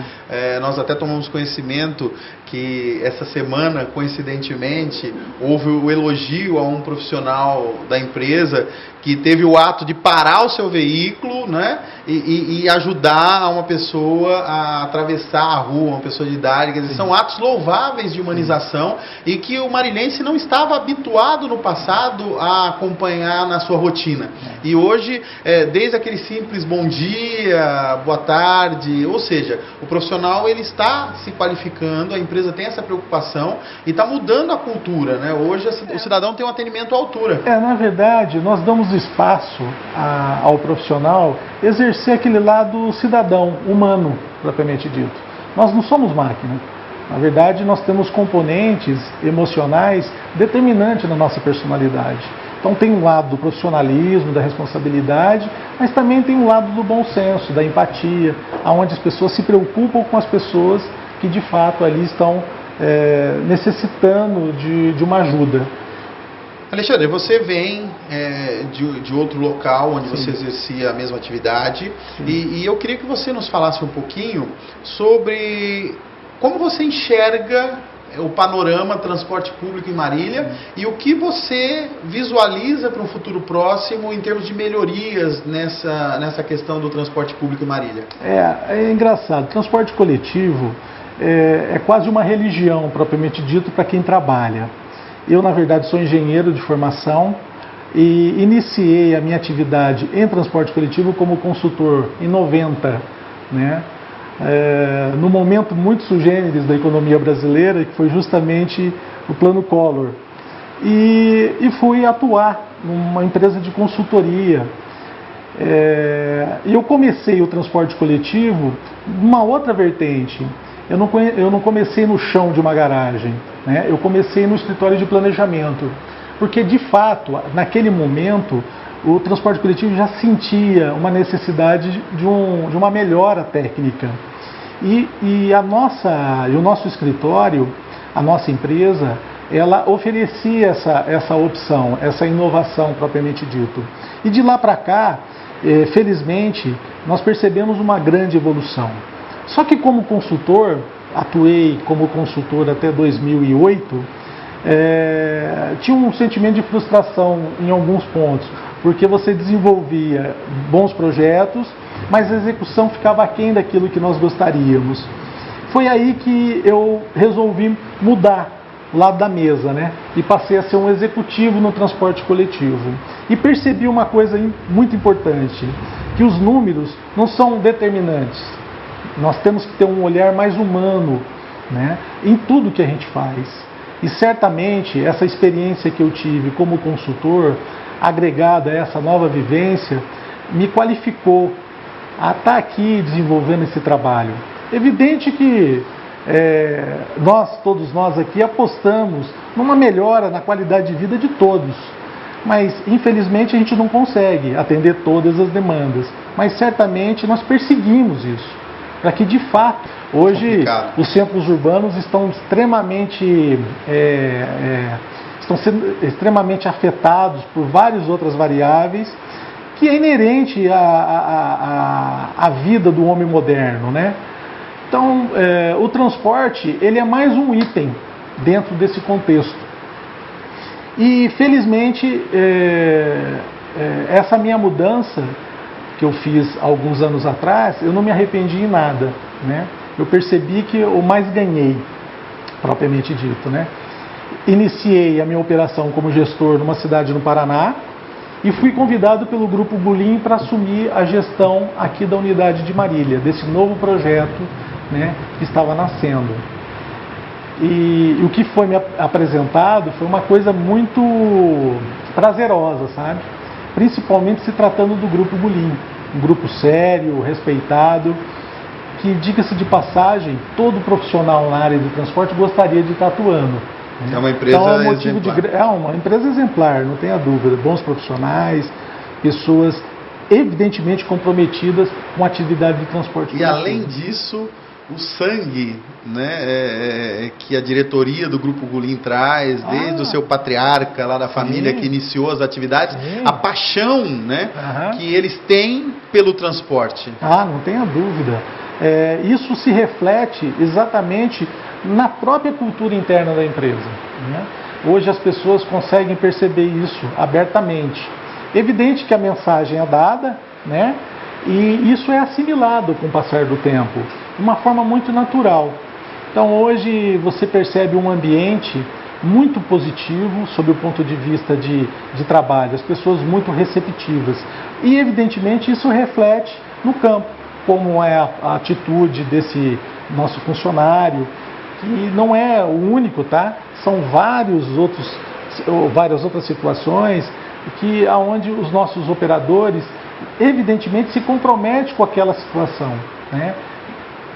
nós até tomamos conhecimento que essa semana, coincidentemente, houve o elogio a um profissional da empresa que teve o ato de parar o seu veículo, né, e ajudar uma pessoa a atravessar a rua, uma pessoa de idade. Quer dizer, são atos louváveis de humanização e que o marinense não estava habituado no passado a acompanhar na sua rotina. E hoje, desde aquele simples bom dia, boa tarde, ou seja, o profissional ele está se qualificando, a empresa tem essa preocupação e está mudando a cultura, né? Hoje o cidadão tem um atendimento à altura. Na verdade, nós damos espaço ao profissional exercer aquele lado cidadão, humano, propriamente dito. Nós não somos máquina. Na verdade, nós temos componentes emocionais determinantes na nossa personalidade. Então tem um lado do profissionalismo, da responsabilidade, mas também tem um lado do bom senso, da empatia, onde as pessoas se preocupam com as pessoas que de fato ali estão necessitando de uma ajuda. Alexandre, você vem de outro local onde você exercia a mesma atividade e eu queria que você nos falasse um pouquinho sobre como você enxerga o panorama transporte público em Marília e o que você visualiza para um futuro próximo em termos de melhorias nessa questão do transporte público em Marília. É engraçado, transporte coletivo é quase uma religião, propriamente dito, para quem trabalha. Eu, na verdade, sou engenheiro de formação e iniciei a minha atividade em transporte coletivo como consultor em 90, né? No momento muito sui generis da economia brasileira, que foi justamente o Plano Collor. E fui atuar numa empresa de consultoria. E eu comecei o transporte coletivo numa outra vertente. Eu não comecei no chão de uma garagem, né? Eu comecei no escritório de planejamento, porque de fato, naquele momento, o transporte coletivo já sentia uma necessidade de uma melhora técnica. E o nosso escritório, a nossa empresa, ela oferecia essa opção, essa inovação propriamente dito. E de lá para cá, felizmente, nós percebemos uma grande evolução. Só que como consultor, atuei como consultor até 2008, tinha um sentimento de frustração em alguns pontos, porque você desenvolvia bons projetos, mas a execução ficava aquém daquilo que nós gostaríamos. foi aí que eu resolvi mudar o lado da mesa, né? E passei a ser um executivo no transporte coletivo. E percebi uma coisa muito importante, que os números não são determinantes. Nós temos que ter um olhar mais humano, né, em tudo que a gente faz. E certamente essa experiência que eu tive como consultor, agregada a essa nova vivência, me qualificou a estar aqui desenvolvendo esse trabalho. Evidente que todos nós aqui apostamos numa melhora na qualidade de vida de todos, mas infelizmente a gente não consegue atender todas as demandas, mas certamente nós perseguimos isso, para que de fato hoje os centros urbanos estão sendo extremamente afetados por várias outras variáveis que é inerente à vida do homem moderno, né? Então, o transporte, ele é mais um item dentro desse contexto. E, felizmente, essa minha mudança, que eu fiz alguns anos atrás, eu não me arrependi em nada, né? Eu percebi que eu mais ganhei, propriamente dito, né? Iniciei a minha operação como gestor numa cidade no Paraná, e fui convidado pelo Grupo Bulim para assumir a gestão aqui da unidade de Marília, desse novo projeto, né, que estava nascendo. E o que foi me apresentado foi uma coisa muito prazerosa, sabe? Principalmente se tratando do Grupo Bulim, um grupo sério, respeitado, que, diga-se de passagem, todo profissional na área de transporte gostaria de estar atuando. É uma empresa exemplar. É uma empresa exemplar, não tenha dúvida. Bons profissionais, pessoas evidentemente comprometidas com a atividade de transporte. E além disso, o sangue, né, que a diretoria do Grupo Bulim traz, desde o seu patriarca lá da família que iniciou as atividades, a paixão, né, que eles têm pelo transporte. Não tenha dúvida. Isso se reflete exatamente na própria cultura interna da empresa, né? Hoje as pessoas conseguem perceber isso abertamente. Evidente que a mensagem é dada, né? E isso é assimilado com o passar do tempo, de uma forma muito natural. Então hoje você percebe um ambiente muito positivo sob o ponto de vista de trabalho, as pessoas muito receptivas. E evidentemente isso reflete no campo, como é a atitude desse nosso funcionário, que não é o único, tá? São várias outras situações onde os nossos operadores evidentemente se comprometem com aquela situação, né?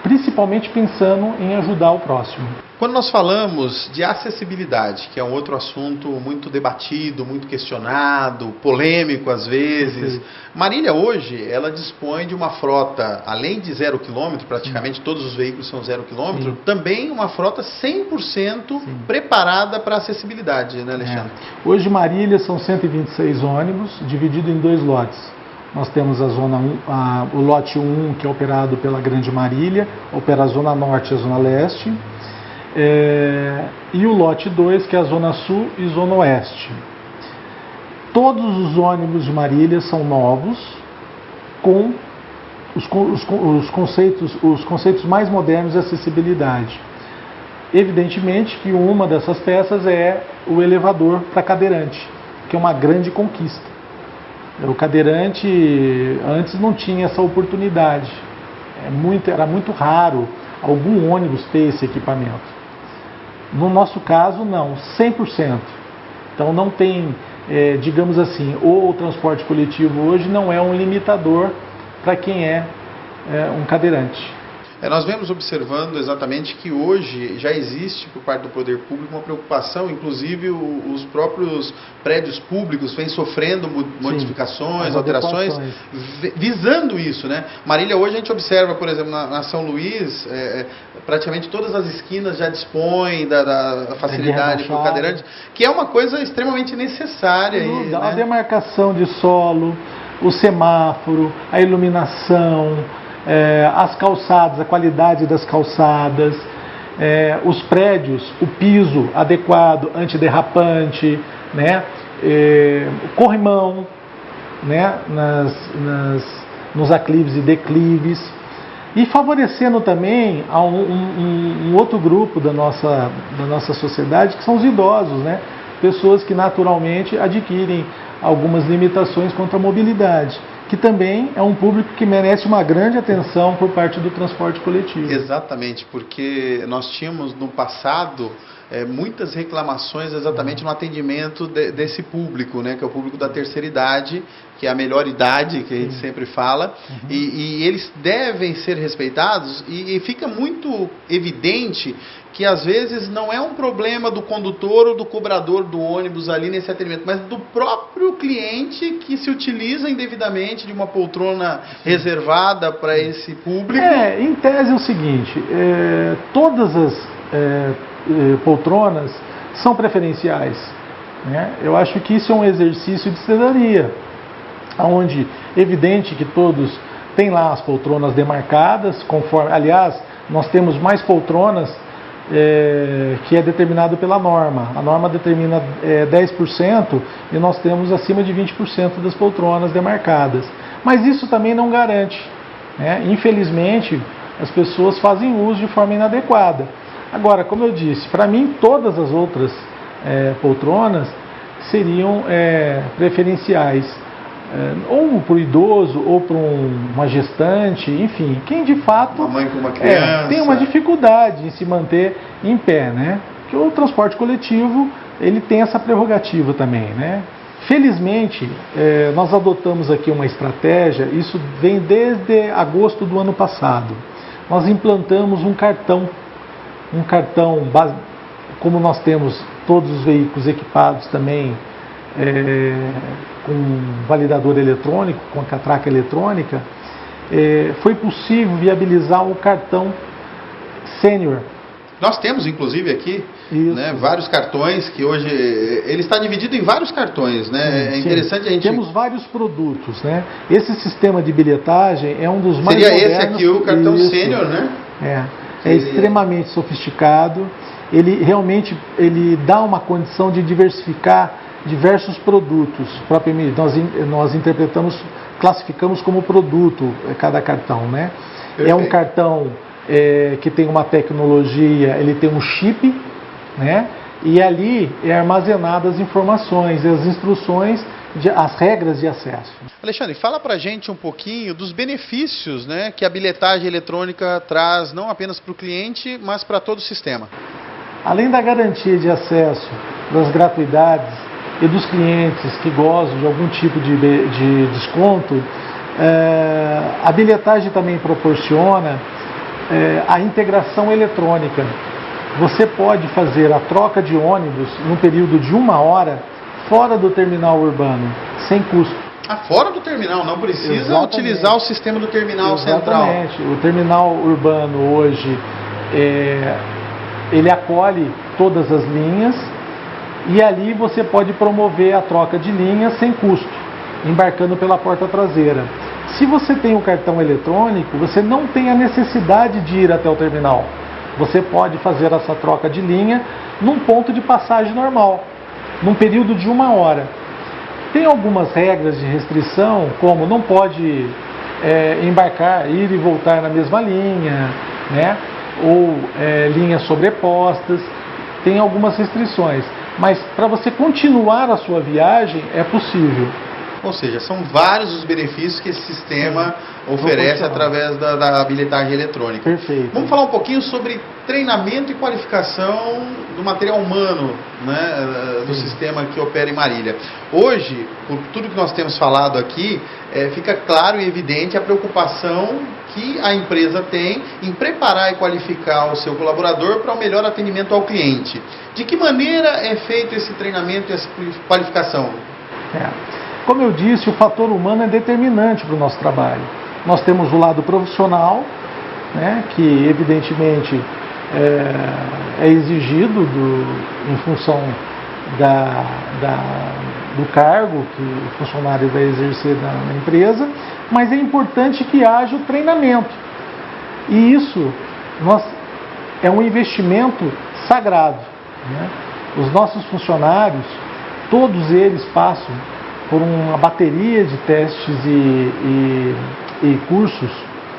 Principalmente pensando em ajudar o próximo. Quando nós falamos de acessibilidade, que é um outro assunto muito debatido, muito questionado, polêmico às vezes, Marília hoje, ela dispõe de uma frota, além de 0 km, praticamente todos os veículos são 0 km, também uma frota 100% preparada para acessibilidade, né, Alexandre? Hoje Marília são 126 ônibus, dividido em 2 lotes. Nós temos a zona 1, o lote 1, que é operado pela Grande Marília, opera a zona norte e a zona leste. E o lote 2, que é a zona sul e zona oeste. Todos os ônibus de Marília são novos, com os conceitos mais modernos de acessibilidade. Evidentemente que uma dessas peças é o elevador para cadeirante, que é uma grande conquista. O cadeirante antes não tinha essa oportunidade. Era muito raro algum ônibus ter esse equipamento. No nosso caso, não, 100%. Então não tem, digamos assim, o transporte coletivo hoje não é um limitador para quem é um cadeirante. Nós vemos observando exatamente que hoje já existe por parte do poder público uma preocupação, inclusive os próprios prédios públicos vêm sofrendo modificações, alterações, visando isso, né? Marília, hoje a gente observa, por exemplo, na São Luís, praticamente todas as esquinas já dispõem da facilidade para o cadeirante, que é uma coisa extremamente necessária. A demarcação de solo, o semáforo, a iluminação, as calçadas, a qualidade das calçadas, os prédios, o piso adequado, antiderrapante, né? Corrimão, né? Nos aclives e declives. E favorecendo também a um outro grupo da nossa sociedade, que são os idosos, né? Pessoas que naturalmente adquirem algumas limitações quanto à mobilidade, que também é um público que merece uma grande atenção por parte do transporte coletivo. Exatamente, porque nós tínhamos no passado muitas reclamações exatamente no atendimento desse público, né, que é o público da terceira idade, que é a melhor idade que a gente sempre fala, e eles devem ser respeitados, e fica muito evidente que às vezes não é um problema do condutor ou do cobrador do ônibus ali nesse atendimento, mas do próprio cliente que se utiliza indevidamente de uma poltrona reservada para esse público. Em tese é o seguinte, todas as poltronas são preferenciais, né? Eu acho que isso é um exercício de cidadania, onde é evidente que todos têm lá as poltronas demarcadas, conforme, aliás, nós temos mais poltronas que é determinado pela norma. A norma determina 10% e nós temos acima de 20% das poltronas demarcadas. Mas isso também não garante, né? Infelizmente, as pessoas fazem uso de forma inadequada. Agora, como eu disse, para mim todas as outras poltronas seriam preferenciais, ou para o idoso, ou para uma gestante, enfim, quem de fato uma mãe com uma criança tem uma dificuldade em se manter em pé, né? Que o transporte coletivo ele tem essa prerrogativa também, né? Felizmente, nós adotamos aqui uma estratégia, isso vem desde agosto do ano passado. Nós implantamos um cartão, como nós temos todos os veículos equipados também com validador eletrônico, com a catraca eletrônica, foi possível viabilizar um cartão sênior. Nós temos, inclusive, aqui, né, vários cartões, que hoje ele está dividido em vários cartões, né? É interessante a gente... Temos vários produtos, né? Esse sistema de bilhetagem é um dos mais modernos. Seria esse aqui o cartão sênior, né? É extremamente sofisticado. Ele realmente dá uma condição de diversificar diversos produtos. Propriamente, nós classificamos como produto cada cartão, né? Perfeito. É um cartão que tem uma tecnologia, ele tem um chip, né? E ali armazenadas as informações, as instruções, as regras de acesso. Alexandre, fala pra gente um pouquinho dos benefícios, né, que a bilhetagem eletrônica traz não apenas para o cliente, mas para todo o sistema. Além da garantia de acesso, das gratuidades e dos clientes que gozam de algum tipo de desconto, a bilhetagem também proporciona a integração eletrônica. Você pode fazer a troca de ônibus no período de 1 hora fora do terminal urbano, sem custo. Fora do terminal, não precisa utilizar o sistema do terminal central. Exatamente. O terminal urbano hoje, ele acolhe todas as linhas e ali você pode promover a troca de linhas sem custo, embarcando pela porta traseira. Se você tem o cartão eletrônico, você não tem a necessidade de ir até o terminal. Você pode fazer essa troca de linha num ponto de passagem normal, num período de 1 hora. Tem algumas regras de restrição, como não pode embarcar, ir e voltar na mesma linha, né? Ou linhas sobrepostas. Tem algumas restrições, mas para você continuar a sua viagem é possível. Ou seja, são vários os benefícios que esse sistema oferece através da bilhetagem eletrônica. Perfeito. Vamos falar um pouquinho sobre treinamento e qualificação do material humano, né, do sistema que opera em Marília. Hoje, por tudo que nós temos falado aqui, fica claro e evidente a preocupação que a empresa tem em preparar e qualificar o seu colaborador para o melhor atendimento ao cliente. De que maneira é feito esse treinamento e essa qualificação? Como eu disse, o fator humano é determinante para o nosso trabalho. Nós temos o lado profissional, né, que evidentemente é exigido em função do cargo que o funcionário vai exercer na empresa, mas é importante que haja o treinamento. E isso é um investimento sagrado, né? Os nossos funcionários, todos eles passam por uma bateria de testes e cursos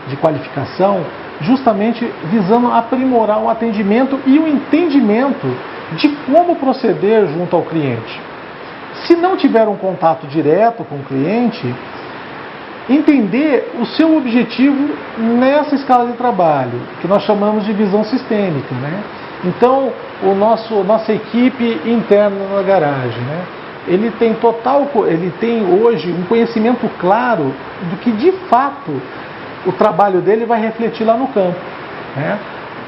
de qualificação, justamente visando aprimorar o atendimento e o entendimento de como proceder junto ao cliente. Se não tiver um contato direto com o cliente, entender o seu objetivo nessa escala de trabalho, que nós chamamos de visão sistêmica, né? Então, nossa equipe interna na garagem, né? Ele tem hoje um conhecimento claro do que de fato o trabalho dele vai refletir lá no campo, né?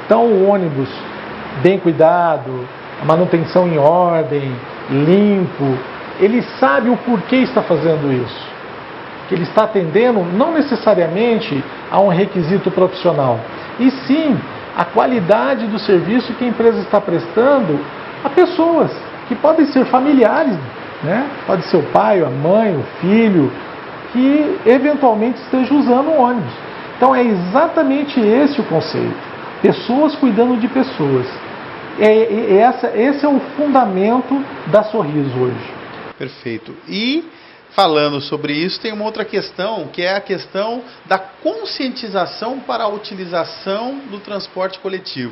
Então, o ônibus bem cuidado, a manutenção em ordem, limpo, ele sabe o porquê está fazendo isso. Que ele está atendendo não necessariamente a um requisito profissional, e sim a qualidade do serviço que a empresa está prestando a pessoas que podem ser familiares, né? Pode ser o pai, a mãe, o filho, que eventualmente esteja usando o ônibus. Então é exatamente esse o conceito. Pessoas cuidando de pessoas. Esse é o fundamento da Sorriso hoje. Perfeito. E falando sobre isso, tem uma outra questão, que é a questão da conscientização para a utilização do transporte coletivo.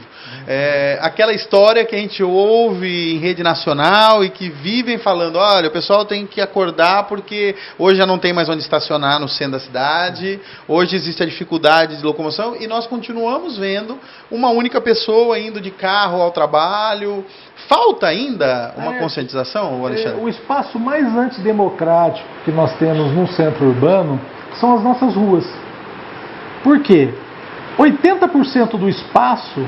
Aquela história que a gente ouve em rede nacional e que vivem falando, olha, o pessoal tem que acordar porque hoje já não tem mais onde estacionar no centro da cidade, hoje existe a dificuldade de locomoção e nós continuamos vendo uma única pessoa indo de carro ao trabalho. Falta ainda uma conscientização, Alexandre? O espaço mais antidemocrático que nós temos num centro urbano são as nossas ruas. Por quê? 80% do espaço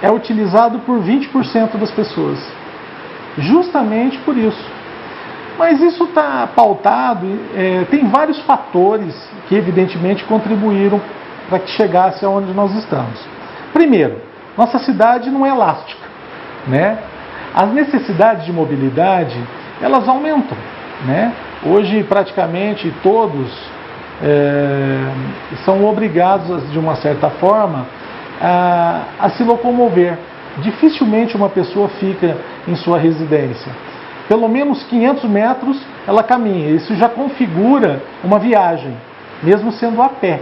é utilizado por 20% das pessoas. Justamente por isso. Mas isso está pautado, tem vários fatores que evidentemente contribuíram para que chegasse aonde nós estamos. Primeiro, nossa cidade não é elástica, né? As necessidades de mobilidade, elas aumentam, né? Hoje, praticamente todos são obrigados, de uma certa forma, a se locomover. Dificilmente uma pessoa fica em sua residência. Pelo menos 500 metros ela caminha. Isso já configura uma viagem, mesmo sendo a pé.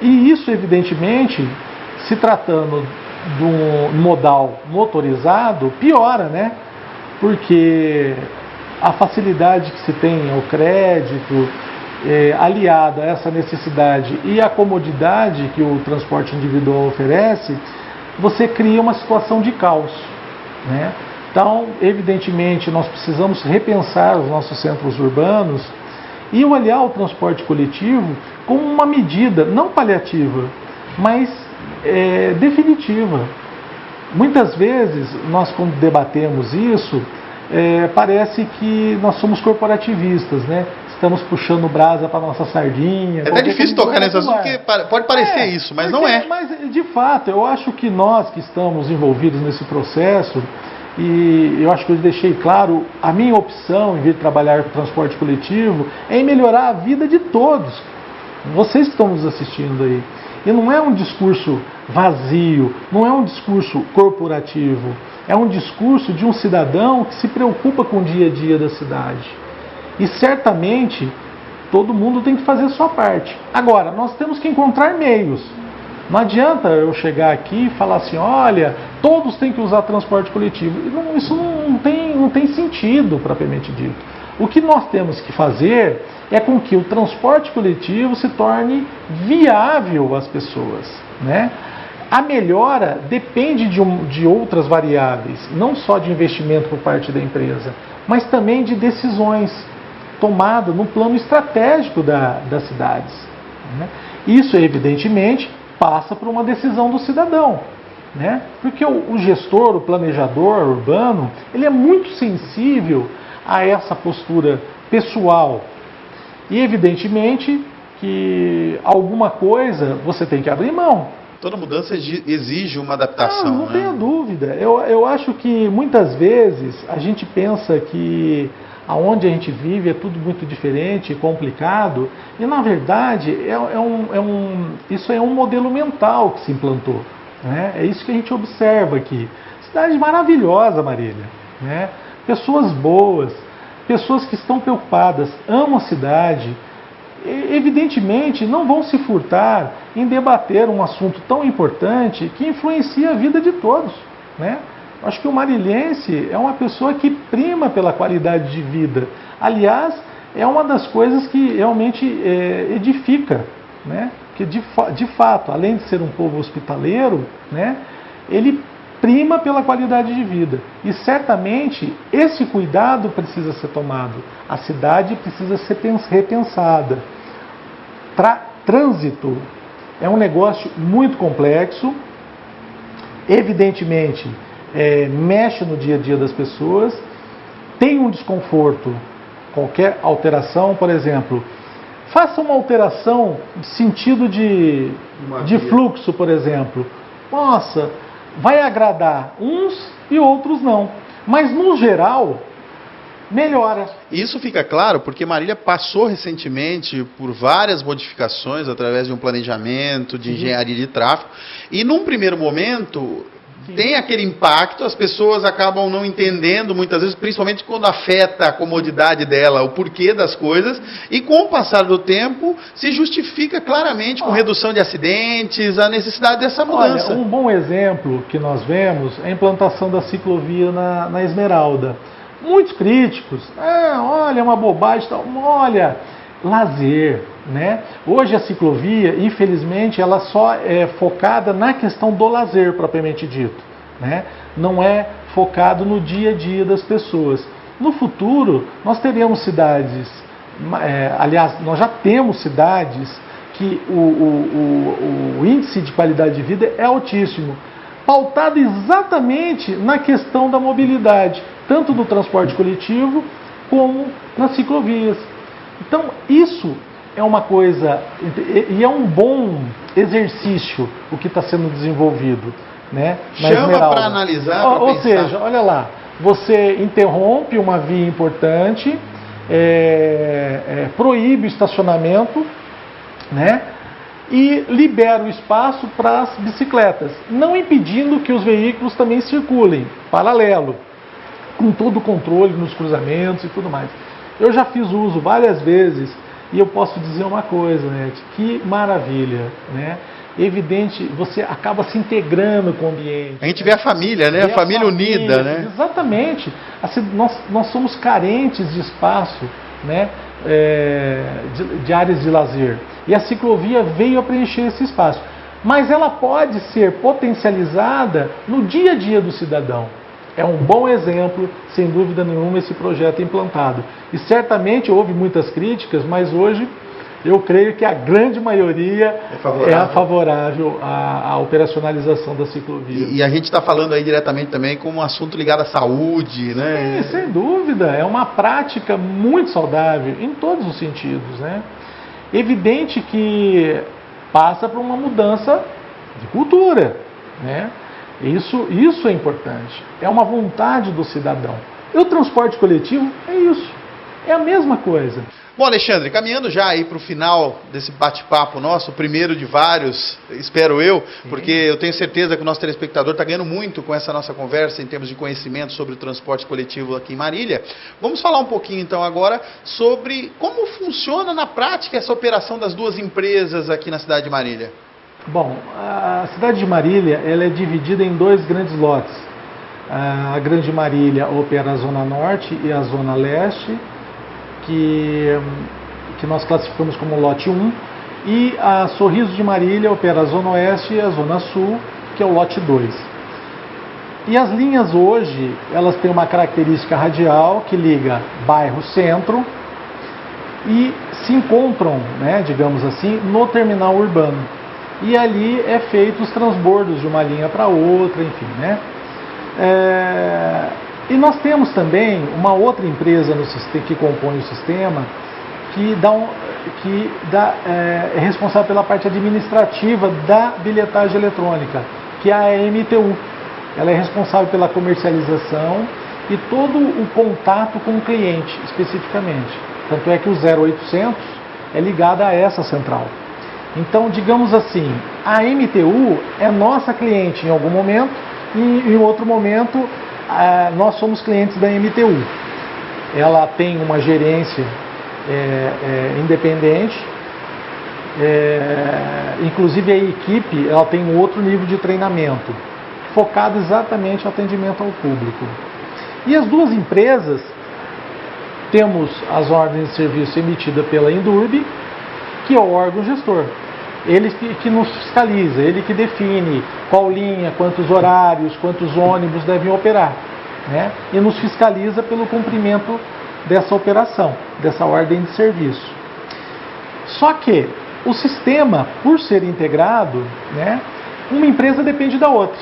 E isso, evidentemente, se tratando do modal motorizado, piora, né? Porque a facilidade que se tem ao crédito, aliada a essa necessidade e a comodidade que o transporte individual oferece, você cria uma situação de caos, né? Então, evidentemente, nós precisamos repensar os nossos centros urbanos e olhar o transporte coletivo como uma medida não paliativa, mas definitiva. Muitas vezes, nós quando debatemos isso, parece que nós somos corporativistas, né? Estamos puxando brasa para nossa sardinha. É até difícil tocar nesse assunto, porque pode parecer isso, mas não é. Mas, de fato, eu acho que nós que estamos envolvidos nesse processo, e eu acho que eu deixei claro, a minha opção em vir trabalhar com transporte coletivo é em melhorar a vida de todos. Vocês que estão nos assistindo aí. E não é um discurso vazio, não é um discurso corporativo, é um discurso de um cidadão que se preocupa com o dia a dia da cidade. E certamente todo mundo tem que fazer a sua parte. Agora, nós temos que encontrar meios. Não adianta eu chegar aqui e falar assim, olha, todos têm que usar transporte coletivo. Isso não tem sentido, propriamente dito. O que nós temos que fazer é com que o transporte coletivo se torne viável às pessoas, né? A melhora depende de outras variáveis, não só de investimento por parte da empresa, mas também de decisões tomadas no plano estratégico das cidades, né? Isso, evidentemente, passa por uma decisão do cidadão, né? Porque o gestor, o planejador urbano, ele é muito sensível a essa postura pessoal. E evidentemente que alguma coisa você tem que abrir mão. Toda mudança exige uma adaptação. Não tenha dúvida. Eu acho que muitas vezes a gente pensa que aonde a gente vive é tudo muito diferente e complicado. E na verdade isso é um modelo mental que se implantou, né? É isso que a gente observa aqui. Cidade maravilhosa, Marília, né? Pessoas boas, pessoas que estão preocupadas, amam a cidade, evidentemente não vão se furtar em debater um assunto tão importante que influencia a vida de todos, né? Acho que o marilhense é uma pessoa que prima pela qualidade de vida. Aliás, é uma das coisas que realmente edifica, né? Que de fato, além de ser um povo hospitaleiro, né, ele prima pela qualidade de vida. E certamente esse cuidado precisa ser tomado. A cidade precisa ser repensada. Trânsito é um negócio muito complexo, evidentemente mexe no dia a dia das pessoas, tem um desconforto, qualquer alteração, por exemplo, faça uma alteração de sentido de fluxo, por exemplo. Nossa, vai agradar uns e outros não. Mas, no geral, melhora. Isso fica claro porque Marília passou recentemente por várias modificações através de um planejamento, de engenharia de tráfego. E, num primeiro momento, tem aquele impacto, as pessoas acabam não entendendo muitas vezes, principalmente quando afeta a comodidade dela, o porquê das coisas, e com o passar do tempo se justifica claramente com redução de acidentes, a necessidade dessa mudança. Olha, um bom exemplo que nós vemos é a implantação da ciclovia na Esmeralda. Muitos críticos, olha, é uma bobagem, olha, lazer, né? Hoje a ciclovia, infelizmente, ela só é focada na questão do lazer, propriamente dito, né? Não é focado no dia a dia das pessoas. No futuro, nós teremos cidades, aliás, nós já temos cidades que o índice de qualidade de vida é altíssimo, pautado exatamente na questão da mobilidade, tanto do transporte coletivo como nas ciclovias. Então, isso é uma coisa, e é um bom exercício o que está sendo desenvolvido, né? Chama para analisar, para ou seja, olha lá, você interrompe uma via importante, proíbe o estacionamento, né? E libera o espaço para as bicicletas, não impedindo que os veículos também circulem paralelo, com todo o controle nos cruzamentos e tudo mais. Eu já fiz uso várias vezes e eu posso dizer uma coisa, né? Que maravilha, né? Evidente, você acaba se integrando com o ambiente. A gente vê a família, né? A família unida, né? Exatamente. Assim, nós somos carentes de espaço, né? De áreas de lazer. E a ciclovia veio a preencher esse espaço. Mas ela pode ser potencializada no dia a dia do cidadão. É um bom exemplo, sem dúvida nenhuma, esse projeto implantado. E certamente houve muitas críticas, mas hoje eu creio que a grande maioria é favorável à operacionalização da ciclovia. E a gente está falando aí diretamente também como um assunto ligado à saúde, né? Sim, sem dúvida. É uma prática muito saudável em todos os sentidos, né? Evidente que passa por uma mudança de cultura, né? Isso é importante. É uma vontade do cidadão. E o transporte coletivo é isso. É a mesma coisa. Bom, Alexandre, caminhando já aí para o final desse bate-papo nosso, o primeiro de vários, espero eu, porque eu tenho certeza que o nosso telespectador está ganhando muito com essa nossa conversa em termos de conhecimento sobre o transporte coletivo aqui em Marília. Vamos falar um pouquinho então agora sobre como funciona na prática essa operação das duas empresas aqui na cidade de Marília. Bom, a cidade de Marília ela é dividida em dois grandes lotes. A Grande Marília opera a Zona Norte e a Zona Leste, que nós classificamos como lote 1, e a Sorriso de Marília opera a Zona Oeste e a Zona Sul, que é o lote 2. E as linhas hoje, elas têm uma característica radial que liga bairro-centro e se encontram, né, digamos assim, no terminal urbano. E ali é feito os transbordos de uma linha para outra, enfim, né? E nós temos também uma outra empresa no sistema, que compõe o sistema, que é responsável pela parte administrativa da bilhetagem eletrônica, que é a MTU. Ela é responsável pela comercialização e todo o contato com o cliente, especificamente. Tanto é que o 0800 é ligado a essa central. Então, digamos assim, a MTU é nossa cliente em algum momento e em outro momento nós somos clientes da MTU. Ela tem uma gerência independente. Inclusive a equipe ela tem um outro nível de treinamento, focado exatamente no atendimento ao público. E as duas empresas, temos as ordens de serviço emitidas pela Indurb, que é o órgão gestor. Ele que nos fiscaliza, ele que define qual linha, quantos horários, quantos ônibus devem operar, né? E nos fiscaliza pelo cumprimento dessa operação, dessa ordem de serviço. Só que o sistema, por ser integrado, né, uma empresa depende da outra,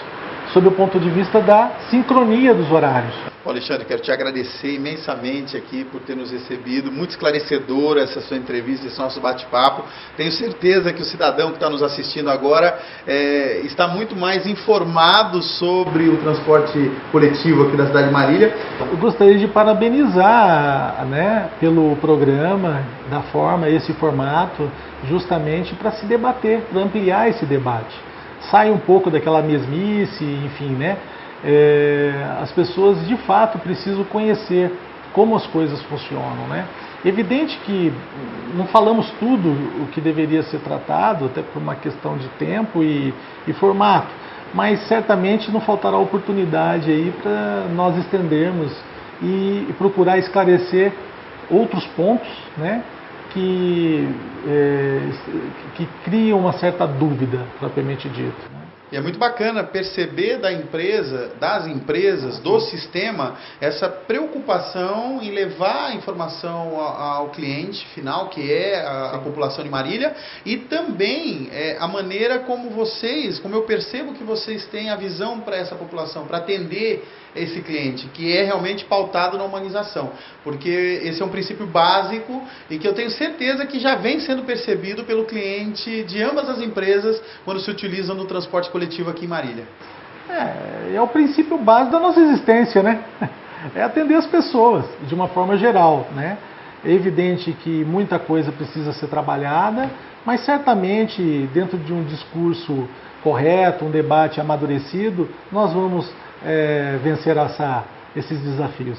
sob o ponto de vista da sincronia dos horários. Alexandre, quero te agradecer imensamente aqui por ter nos recebido, muito esclarecedora essa sua entrevista, esse nosso bate-papo. Tenho certeza que o cidadão que está nos assistindo agora está muito mais informado sobre o transporte coletivo aqui da cidade de Marília. Eu gostaria de parabenizar, né, pelo programa, da forma, esse formato, justamente para se debater, para ampliar esse debate. Sai um pouco daquela mesmice, enfim, né? As pessoas de fato precisam conhecer como as coisas funcionam, né? Evidente que não falamos tudo o que deveria ser tratado, até por uma questão de tempo e formato, mas certamente não faltará oportunidade aí para nós estendermos e procurar esclarecer outros pontos, né, que criam uma certa dúvida, propriamente dito, né? E é muito bacana perceber das empresas, do sistema, essa preocupação em levar a informação ao cliente final, que é a população de Marília, e também a maneira como eu percebo que vocês têm a visão para essa população, para atender esse cliente, que é realmente pautado na humanização, porque esse é um princípio básico e que eu tenho certeza que já vem sendo percebido pelo cliente de ambas as empresas quando se utilizam no transporte coletivo aqui em Marília. É o princípio básico da nossa existência, né? É atender as pessoas de uma forma geral, né? É evidente que muita coisa precisa ser trabalhada, mas certamente dentro de um discurso correto, um debate amadurecido, nós vamos vencer esses desafios.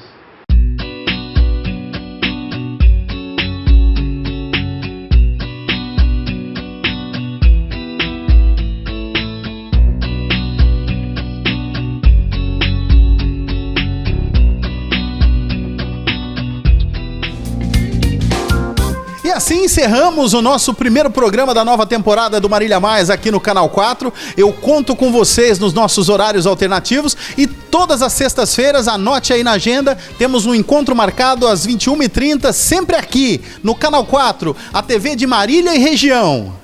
E assim encerramos o nosso primeiro programa da nova temporada do Marília Mais aqui no Canal 4. Eu conto com vocês nos nossos horários alternativos e todas as sextas-feiras, anote aí na agenda, temos um encontro marcado às 21h30, sempre aqui no Canal 4, a TV de Marília e região.